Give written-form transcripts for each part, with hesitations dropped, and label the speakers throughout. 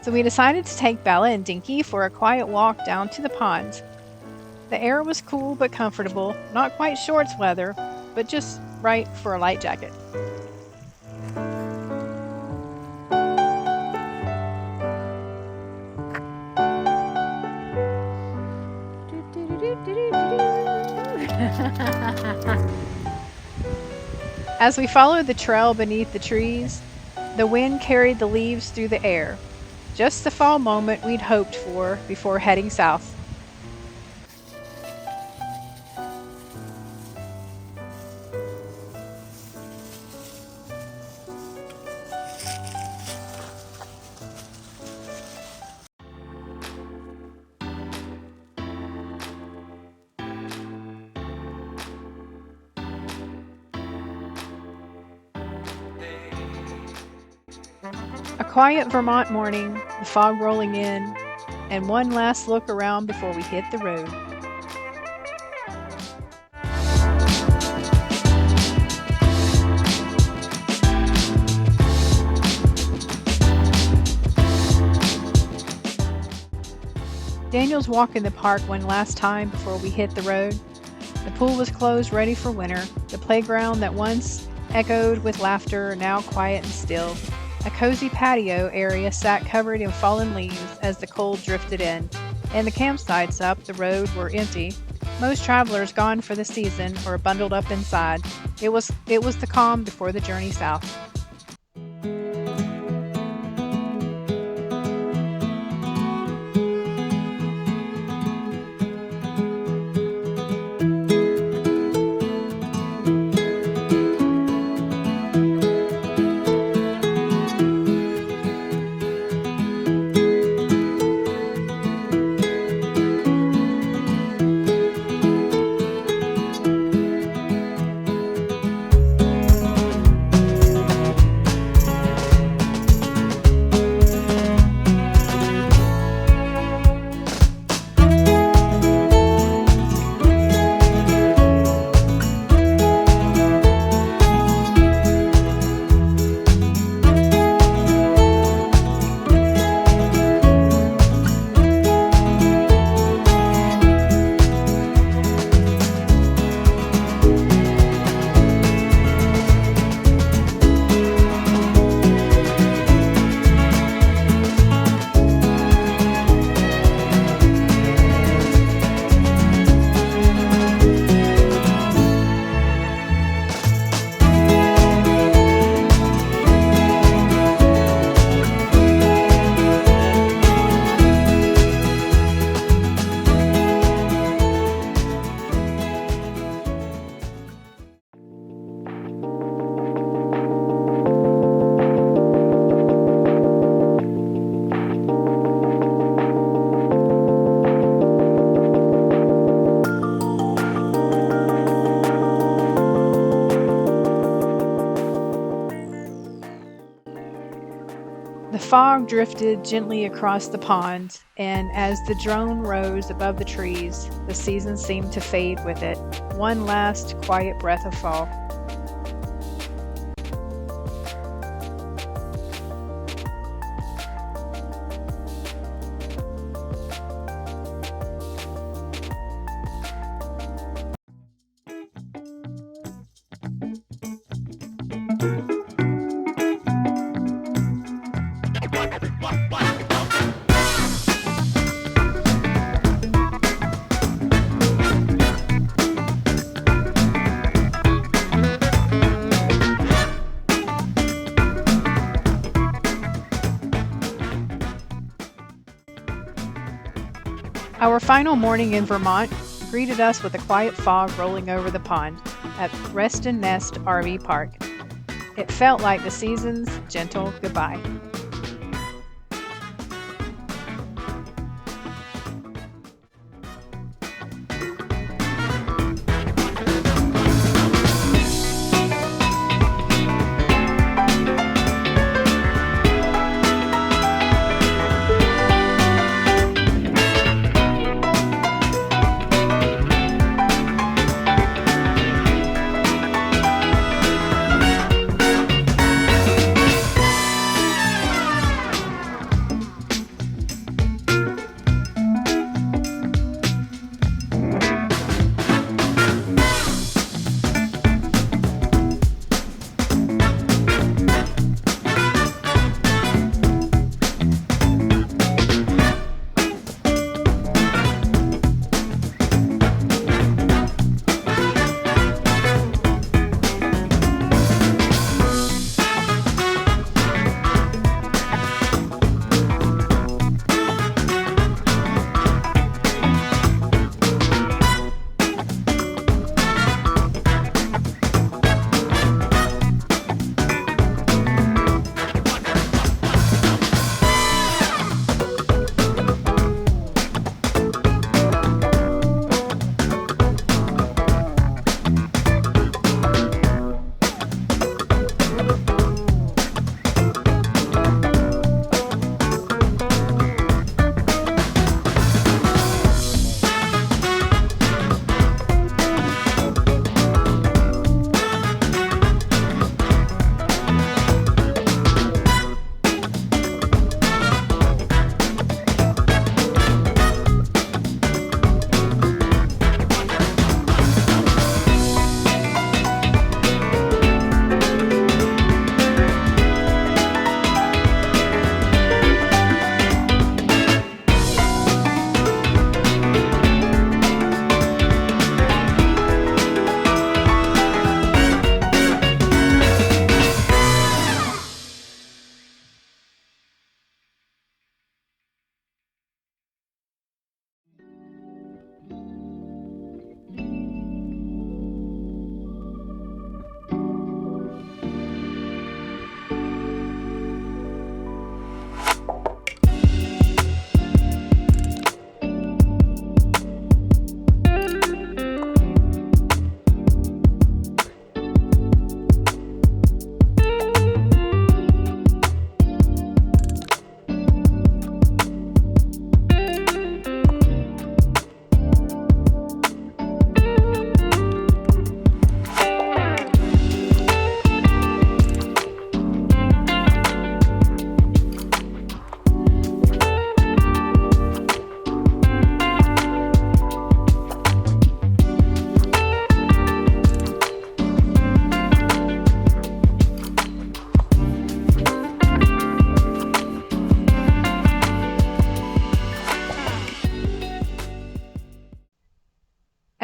Speaker 1: So we decided to take Bella and Dinky for a quiet walk down to the pond. The air was cool but comfortable, not quite shorts weather, but just right for a light jacket. As we followed the trail beneath the trees, the wind carried the leaves through the air, just the fall moment we'd hoped for before heading south. A quiet Vermont morning, the fog rolling in, and one last look around before we hit the road. Daniel's walking the park one last time before we hit the road. The pool was closed, ready for winter. The playground that once echoed with laughter, now quiet and still. A cozy patio area sat covered in fallen leaves as the cold drifted in, and the campsites up the road were empty. Most travelers gone for the season or bundled up inside. It was the calm before the journey south. The fog drifted gently across the pond, and as the drone rose above the trees, the season seemed to fade with it. One last quiet breath of fall. Our final morning in Vermont greeted us with a quiet fog rolling over the pond at Reston Nest RV Park. It felt like the season's gentle goodbye.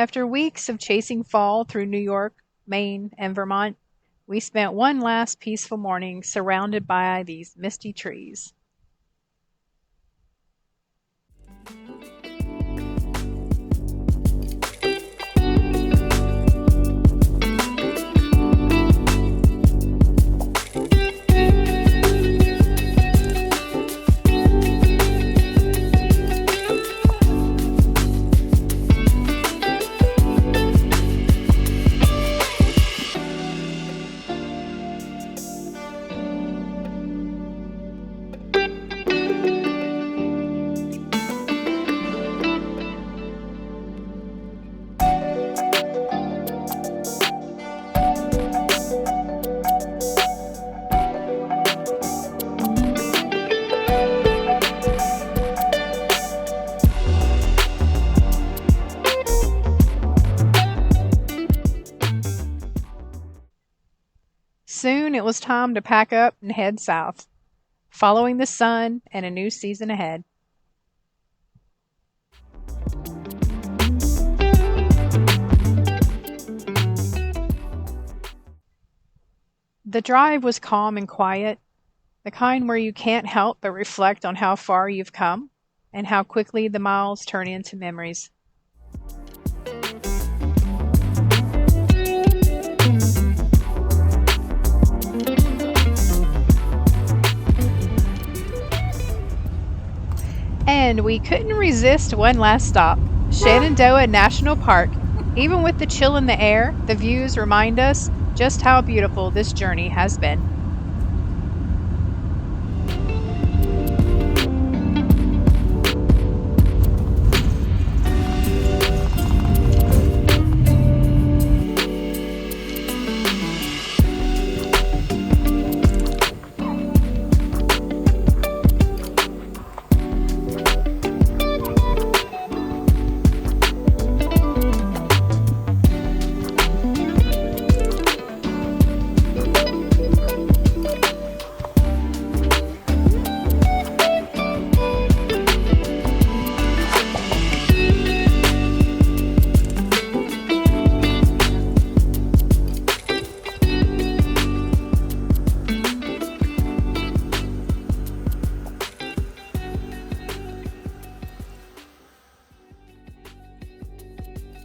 Speaker 1: After weeks of chasing fall through New York, Maine, and Vermont, we spent one last peaceful morning surrounded by these misty trees. Soon it was time to pack up and head south, following the sun and a new season ahead. The drive was calm and quiet, the kind where you can't help but reflect on how far you've come and how quickly the miles turn into memories. And we couldn't resist one last stop, Shenandoah National Park. Even with the chill in the air, the views remind us just how beautiful this journey has been.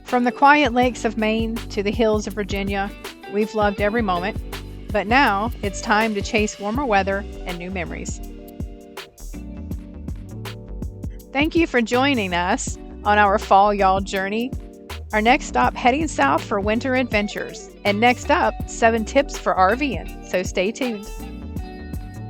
Speaker 1: From the quiet lakes of Maine to the hills of Virginia, we've loved every moment, but now it's time to chase warmer weather and new memories. Thank you for joining us on our fall y'all journey. Our next stop, heading south for winter adventures. And next up, 7 tips for RVing, so stay tuned.